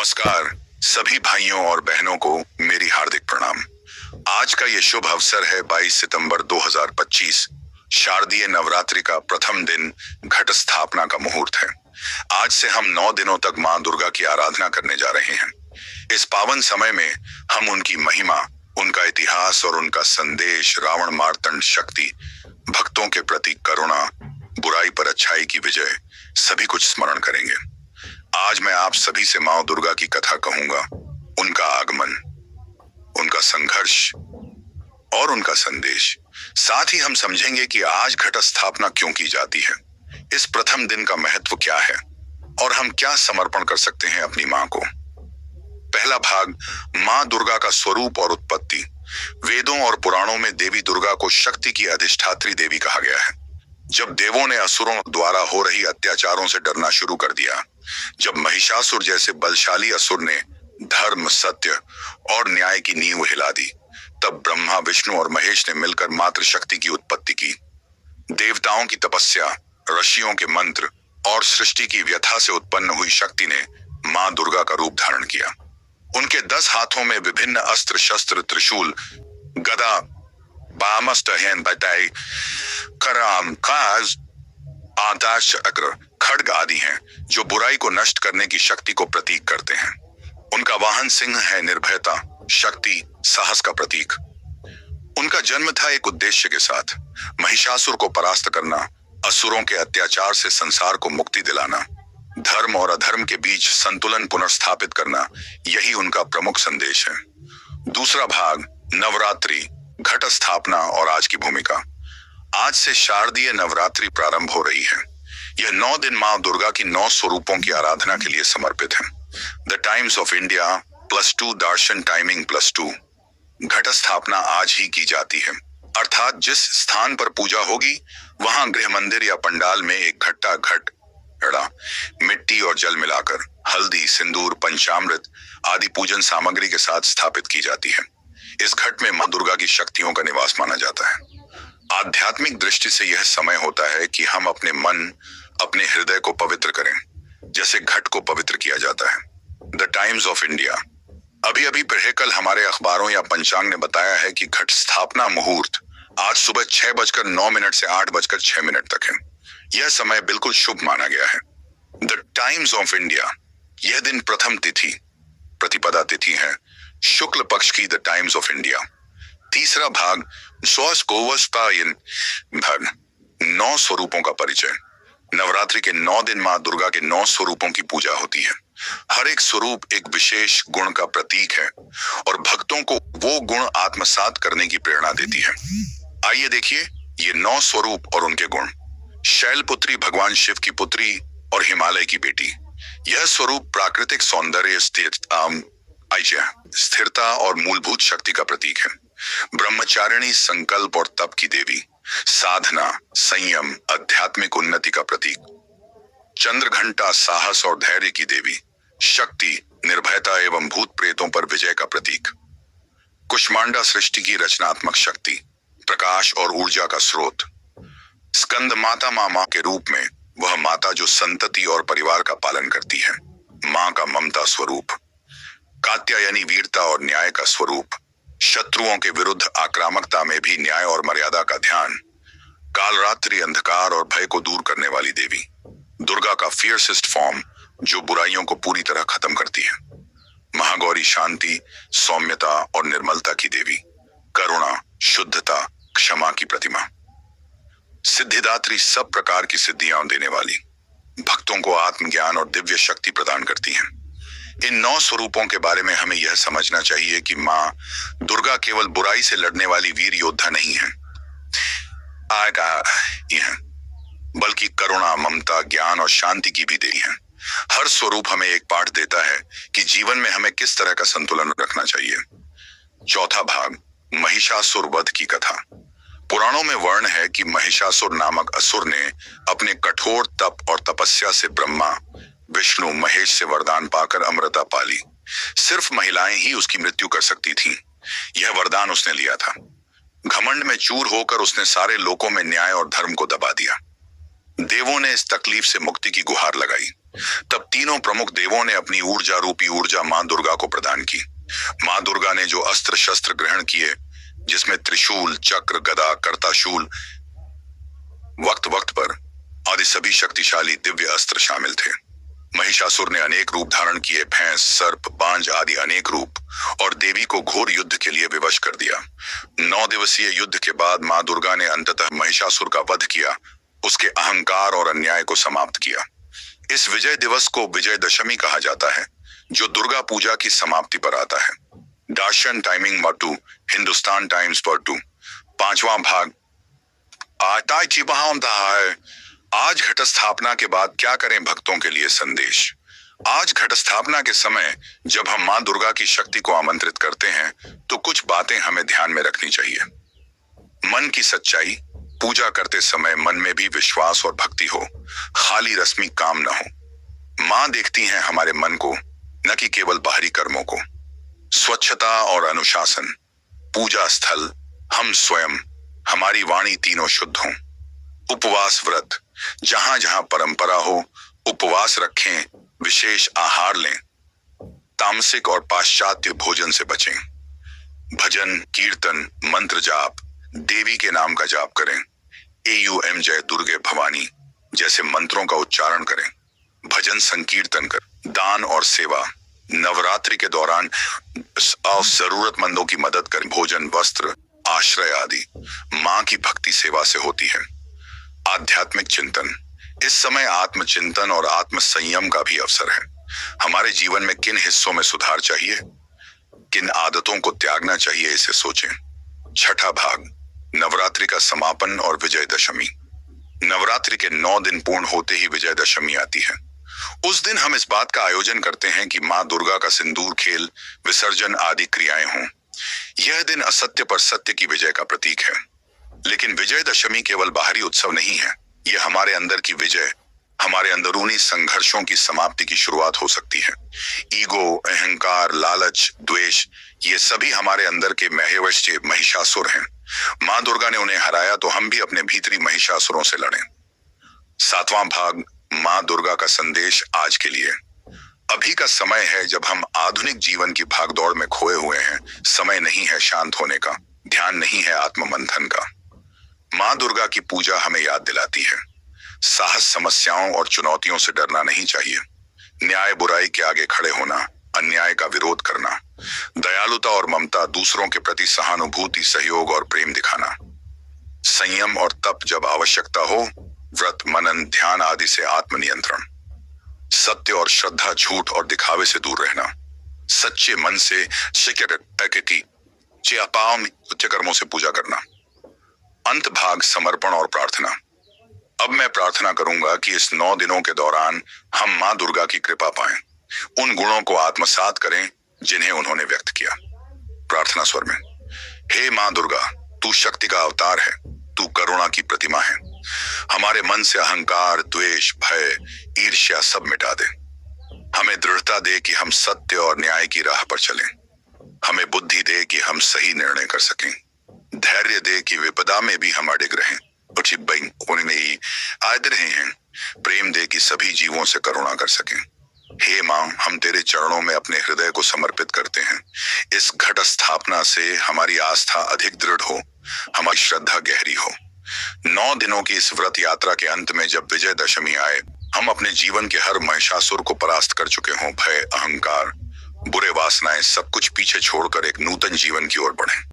नमस्कार सभी भाइयों और बहनों को मेरी हार्दिक प्रणाम। आज का ये शुभ अवसर है 22 सितंबर 2025, शारदीय नवरात्रि का प्रथम दिन, घट स्थापना का मुहूर्त है। आज से हम 9 दिनों तक मां दुर्गा की आराधना करने जा रहे हैं। इस पावन समय में हम उनकी महिमा, उनका इतिहास और उनका संदेश, रावण मार्तंड शक्ति, भक्तों के प्रति करुणा, बुराई पर अच्छाई की विजय, सभी कुछ स्मरण करेंगे। आज मैं आप सभी से मां दुर्गा की कथा कहूंगा, उनका आगमन, उनका संघर्ष और उनका संदेश। साथ ही हम समझेंगे कि आज घट स्थापना क्यों की जाती है, इस प्रथम दिन का महत्व क्या है और हम क्या समर्पण कर सकते हैं अपनी मां को। पहला भाग, मां दुर्गा का स्वरूप और उत्पत्ति। वेदों और पुराणों में देवी दुर्गा को शक्ति की अधिष्ठात्री देवी कहा गया है। जब देवों ने असुरों द्वारा हो रही अत्याचारों से डरना शुरू कर दिया, जब महिषासुर जैसे बलशाली असुर ने धर्म, सत्य और न्याय की नींव हिला दी, तब ब्रह्मा, विष्णु और महेश ने मिलकर मातृशक्ति की उत्पत्ति की। देवताओं की तपस्या, ऋषियों के मंत्र और सृष्टि की व्यथा से उत्पन्न हुई शक्ति ने मां दुर्गा का रूप धारण किया। उनके 10 हाथों में विभिन्न अस्त्र शस्त्र, त्रिशूल, गदा, बामस्तहन, बटाई, कराम, काज, आदाश चक्र, खड्ग आदि हैं, जो बुराई को नष्ट करने की शक्ति को प्रतीक करते हैं। उनका वाहन सिंह है, निर्भयता, शक्ति, साहस का प्रतीक। उनका जन्म था एक उद्देश्य के साथ, महिषासुर को परास्त करना, असुरों के अत्याचार से संसार को मुक्ति दिलाना, धर्म और अधर्म के बीच संतुलन पुनर्स्थापित करना, यही उनका प्रमुख संदेश है। दूसरा भाग, नवरात्रि, घट स्थापना और आज की भूमिका। आज से शारदीय नवरात्रि प्रारंभ हो रही है। यह 9 दिन मां दुर्गा की 9 स्वरूपों की आराधना के लिए समर्पित है। The times of India +2 Darshan timing +2। घट स्थापना आज ही की जाती है, अर्थात जिस स्थान पर पूजा होगी वहां गृह मंदिर या पंडाल में एक घट्टा घट, घड़ा, मिट्टी और जल मिलाकर हल्दी, सिंदूर, पंचामृत आदि पूजन सामग्री के साथ स्थापित की जाती है। इस घट में मां दुर्गा की शक्तियों का निवास माना जाता है। आध्यात्मिक दृष्टि से यह समय होता है कि हम अपने मन, अपने हृदय को पवित्र करें, जैसे घट को पवित्र किया जाता है। The times of India. अभी अभी पढ़े कल हमारे अखबारों या पंचांग ने बताया है कि घट स्थापना मुहूर्त आज सुबह 6:09 से 8:06 तक है। यह समय बिल्कुल शुभ माना गया है। The times of India. यह दिन प्रथम तिथि, प्रतिपदा तिथि है, शुक्ल पक्ष की द टाइम्स ऑफ इंडिया। तीसरा भाग, 9 स्वरूपों का परिचय। नवरात्रि के 9 दिन मां दुर्गा के 9 स्वरूपों की पूजा होती है। हर एक स्वरूप एक विशेष गुण का प्रतीक है और भक्तों को वो गुण आत्मसात करने की प्रेरणा देती है। आइए देखिए ये 9 स्वरूप और उनके गुण। शैलपुत्री भगवान शिव की पुत्री और हिमालय की बेटी। यह स्वरूप प्राकृतिक सौंदर्य, स्थिरता और मूलभूत शक्ति का प्रतीक है। ब्रह्मचारिणी, संकल्प और तप की देवी। साधना, संयम, आध्यात्मिक उन्नति का प्रतीक। चंद्रघंटा, साहस और धैर्य की देवी। शक्ति, निर्भयता एवं भूत प्रेतों पर विजय का प्रतीक। कुष्मांडा, सृष्टि की रचनात्मक शक्ति, प्रकाश और ऊर्जा का स्रोत। स्कंद माता, मां के रूप में वह माता जो संतति और परिवार का पालन करती है, मां का ममता स्वरूप। कात्यायनी, वीरता और न्याय का स्वरूप। शत्रुओं के विरुद्ध आक्रामकता में भी न्याय और मर्यादा का ध्यान। कालरात्रि, अंधकार और भय को दूर करने वाली देवी। दुर्गा का फियरसेस्ट फॉर्म, जो बुराइयों को पूरी तरह खत्म करती है। महागौरी, शांति, सौम्यता और निर्मलता की देवी। करुणा, शुद्धता, क्षमा की प्रतिमा। सिद्धिदात्री, सब प्रकार की सिद्धियां देने वाली, भक्तों को आत्मज्ञान और दिव्य शक्ति प्रदान करती हैं। इन 9 स्वरूपों के बारे में हमें यह समझना चाहिए कि मां दुर्गा केवल बुराई से लड़ने वाली वीर योद्धा नहीं है, बल्कि करुणा, ममता, ज्ञान और शांति की भी देवी है। हर स्वरूप हमें एक पाठ देता है कि जीवन में हमें किस तरह का संतुलन रखना चाहिए। चौथा भाग, महिषासुर वध की कथा। पुराणों में वर्ण है कि महिषासुर नामक असुर ने अपने कठोर तप और तपस्या से ब्रह्मा, विष्णु, महेश से वरदान पाकर अमरता पाली। सिर्फ महिलाएं ही उसकी मृत्यु कर सकती थीं। यह वरदान उसने लिया था। घमंड में चूर होकर उसने सारे लोकों में न्याय और धर्म को दबा दिया। देवों ने इस तकलीफ से मुक्ति की गुहार लगाई, तब तीनों प्रमुख देवों ने अपनी ऊर्जा रूपी ऊर्जा मां दुर्गा को प्रदान की। मां दुर्गा ने जो अस्त्र शस्त्र ग्रहण किए, जिसमें त्रिशूल, चक्र, गदा, कर्ताशूल, वक्त वक्त पर आदि सभी शक्तिशाली दिव्य अस्त्र शामिल थे। महिषासुर ने अनेक रूप धारण किए, भैंस, सर्प, बांज आदि अनेक रूप, और देवी को घोर युद्ध के लिए विवश कर दिया। 9 दिवसीय युद्ध के बाद मां दुर्गा ने अंततः महिषासुर का वध किया, उसके अहंकार और अन्याय को समाप्त किया। इस विजय दिवस को विजयदशमी कहा जाता है, जो दुर्गा पूजा की समाप्ति पर आता है। दार्शन टाइमिंग मटू, हिंदुस्तान टाइम्स पर 2, 5वां भाग। आज घट स्थापना के बाद क्या करें भक्तों के लिए संदेश। आज घट स्थापना के समय जब हम मां दुर्गा की शक्ति को आमंत्रित करते हैं, तो कुछ बातें हमें ध्यान में रखनी चाहिए। मन की सच्चाई, पूजा करते समय मन में भी विश्वास और भक्ति हो, खाली रस्मी काम न हो। मां देखती हैं हमारे मन को, न कि केवल बाहरी कर्मों को। स्वच्छता और अनुशासन, पूजा स्थल, हम स्वयं, हमारी वाणी तीनों शुद्ध हों। उपवास व्रत, जहां जहां परंपरा हो उपवास रखें, विशेष आहार लें, तामसिक और पाश्चात्य भोजन से बचें। भजन, कीर्तन, मंत्र जाप, देवी के नाम का जाप करें। AUM जय दुर्गे भवानी जैसे मंत्रों का उच्चारण करें। भजन संकीर्तन कर, दान और सेवा, नवरात्रि के दौरान जरूरतमंदों की मदद करें। भोजन, वस्त्र, आश्रय आदि मां की भक्ति सेवा से होती है। आध्यात्मिक चिंतन, इस समय आत्मचिंतन और आत्म संयम का भी अवसर है। हमारे जीवन में किन हिस्सों में सुधार चाहिए, किन आदतों को त्यागना चाहिए, इसे सोचें। छठा भाग, नवरात्रि का समापन और विजयदशमी। नवरात्रि के 9 दिन पूर्ण होते ही विजयदशमी आती है। उस दिन हम इस बात का आयोजन करते हैं कि मां दुर्गा का सिंदूर खेल, विसर्जन आदि क्रियाएं हों। यह दिन असत्य पर सत्य की विजय का प्रतीक है। लेकिन विजयदशमी केवल बाहरी उत्सव नहीं है, यह हमारे अंदर की विजय, हमारे अंदरूनी संघर्षों की समाप्ति की शुरुआत हो सकती है। ईगो, अहंकार, लालच, द्वेष, ये सभी हमारे अंदर के महवश्य महिषासुर हैं। मां दुर्गा ने उन्हें हराया, तो हम भी अपने भीतरी महिषासुरों से लड़ें। 7वां भाग, मां दुर्गा का संदेश आज के लिए। अभी का समय है जब हम आधुनिक जीवन की भागदौड़ में खोए हुए हैं। समय नहीं है शांत होने का, ध्यान नहीं है आत्ममंथन का। मां दुर्गा की पूजा हमें याद दिलाती है, साहस समस्याओं और चुनौतियों से डरना नहीं चाहिए। न्याय बुराई के आगे खड़े होना, अन्याय का विरोध करना, दयालुता और ममता, दूसरों के प्रति सहानुभूति, सहयोग और प्रेम दिखाना। संयम और तप जब आवश्यकता हो, व्रत, मनन, ध्यान आदि से आत्मनियंत्रण। सत्य और श्रद्धा, झूठ और दिखावे से दूर रहना। सच्चे मन से उच्च कर्मों से पूजा करना। अंत भाग, समर्पण और प्रार्थना। अब मैं प्रार्थना करूंगा कि इस 9 दिनों के दौरान हम मां दुर्गा की कृपा पाएं, उन गुणों को आत्मसात करें जिन्हें उन्होंने व्यक्त किया। प्रार्थना स्वर में, हे मां दुर्गा, तू शक्ति का अवतार है, तू करुणा की प्रतिमा है। हमारे मन से अहंकार, द्वेष, भय, ईर्ष्या सब मिटा दे। हमें दृढ़ता दे कि हम सत्य और न्याय की राह पर चलें। हमें बुद्धि दे कि हम सही निर्णय कर सकें। धैर्य दे कि विपदा में भी हम अडिग रहें। प्रेम दे कि सभी जीवों से करुणा कर सकें। हे मां, हम तेरे चरणों में अपने हृदय को समर्पित करते हैं। इस घट स्थापना से हमारी आस्था अधिक दृढ़ हो, हमारी श्रद्धा गहरी हो। 9 दिनों की इस व्रत यात्रा के अंत में जब विजयदशमी आए, हम अपने जीवन के हर महिषासुर को परास्त कर चुके हों। भय, अहंकार, बुरे वासनाएं सब कुछ पीछे छोड़कर एक नूतन जीवन की ओर बढ़ें।